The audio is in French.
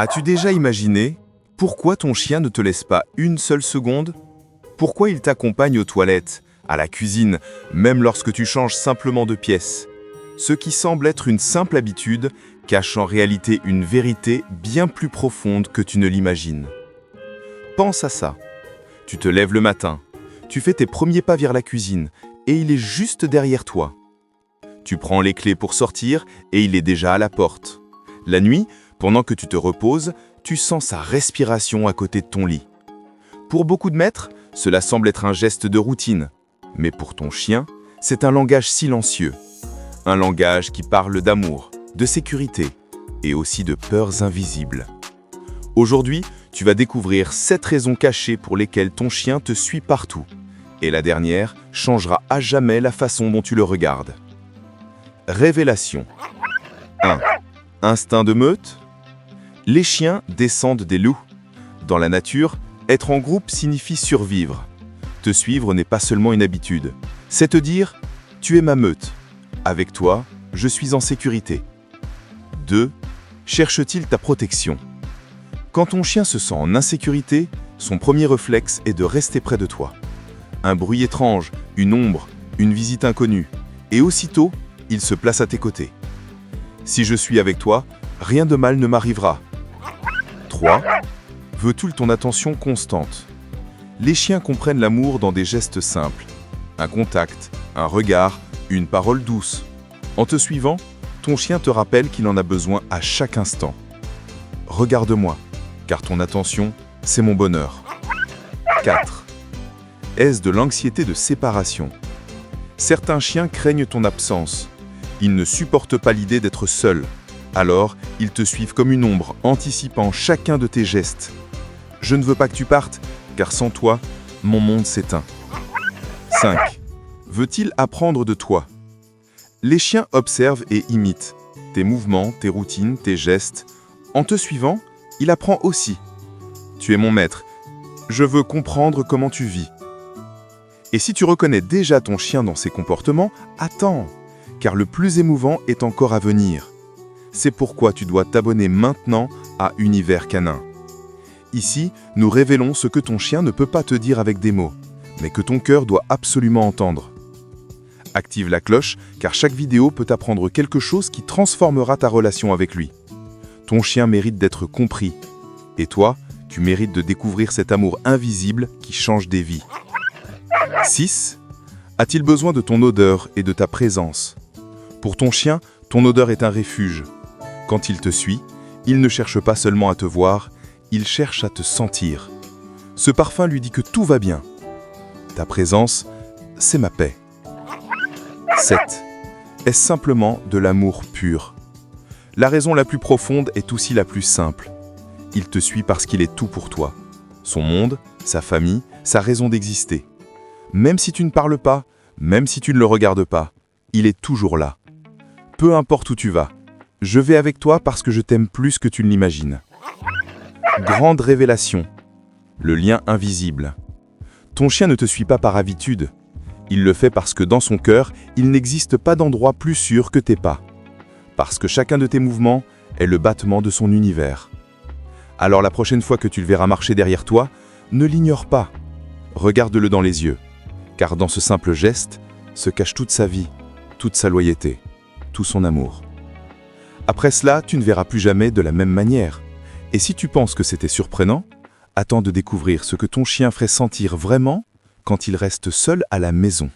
As-tu déjà imaginé pourquoi ton chien ne te laisse pas une seule seconde? Pourquoi il t'accompagne aux toilettes, à la cuisine, même lorsque tu changes simplement de pièce? Ce qui semble être une simple habitude cache en réalité une vérité bien plus profonde que tu ne l'imagines. Pense à ça. Tu te lèves le matin, tu fais tes premiers pas vers la cuisine et il est juste derrière toi. Tu prends les clés pour sortir et il est déjà à la porte. La nuit, pendant que tu te reposes, tu sens sa respiration à côté de ton lit. Pour beaucoup de maîtres, cela semble être un geste de routine. Mais pour ton chien, c'est un langage silencieux. Un langage qui parle d'amour, de sécurité et aussi de peurs invisibles. Aujourd'hui, tu vas découvrir 7 raisons cachées pour lesquelles ton chien te suit partout. Et la dernière changera à jamais la façon dont tu le regardes. Révélation 1. Instinct de meute. Les chiens descendent des loups. Dans la nature, être en groupe signifie survivre. Te suivre n'est pas seulement une habitude, c'est te dire « tu es ma meute ». Avec toi, je suis en sécurité. 2. Cherche-t-il ta protection? Quand ton chien se sent en insécurité, son premier réflexe est de rester près de toi. Un bruit étrange, une ombre, une visite inconnue, et aussitôt, il se place à tes côtés. Si je suis avec toi, rien de mal ne m'arrivera. 3. Veut-il ton attention constante? Les chiens comprennent l'amour dans des gestes simples. Un contact, un regard, une parole douce. En te suivant, ton chien te rappelle qu'il en a besoin à chaque instant. Regarde-moi, car ton attention, c'est mon bonheur. 4. Est-ce de l'anxiété de séparation? Certains chiens craignent ton absence. Ils ne supportent pas l'idée d'être seuls. Alors, ils te suivent comme une ombre, anticipant chacun de tes gestes. Je ne veux pas que tu partes, car sans toi, mon monde s'éteint. 5. Veut-il apprendre de toi? Les chiens observent et imitent tes mouvements, tes routines, tes gestes. En te suivant, il apprend aussi. Tu es mon maître. Je veux comprendre comment tu vis. Et si tu reconnais déjà ton chien dans ses comportements, attends, car le plus émouvant est encore à venir. C'est pourquoi tu dois t'abonner maintenant à Univers Canin. Ici, nous révélons ce que ton chien ne peut pas te dire avec des mots, mais que ton cœur doit absolument entendre. Active la cloche, car chaque vidéo peut t'apprendre quelque chose qui transformera ta relation avec lui. Ton chien mérite d'être compris. Et toi, tu mérites de découvrir cet amour invisible qui change des vies. 6. A-t-il besoin de ton odeur et de ta présence? Pour ton chien, ton odeur est un refuge. Quand il te suit, il ne cherche pas seulement à te voir, il cherche à te sentir. Ce parfum lui dit que tout va bien. Ta présence, c'est ma paix. 7. Est-ce simplement de l'amour pur? La raison la plus profonde est aussi la plus simple. Il te suit parce qu'il est tout pour toi. Son monde, sa famille, sa raison d'exister. Même si tu ne parles pas, même si tu ne le regardes pas, il est toujours là. Peu importe où tu vas, je vais avec toi parce que je t'aime plus que tu ne l'imagines. Grande révélation. Le lien invisible. Ton chien ne te suit pas par habitude. Il le fait parce que dans son cœur, il n'existe pas d'endroit plus sûr que tes pas. Parce que chacun de tes mouvements est le battement de son univers. Alors la prochaine fois que tu le verras marcher derrière toi, ne l'ignore pas. Regarde-le dans les yeux. Car dans ce simple geste se cache toute sa vie, toute sa loyauté, tout son amour. Après cela, tu ne verras plus jamais de la même manière. Et si tu penses que c'était surprenant, attends de découvrir ce que ton chien ferait sentir vraiment quand il reste seul à la maison.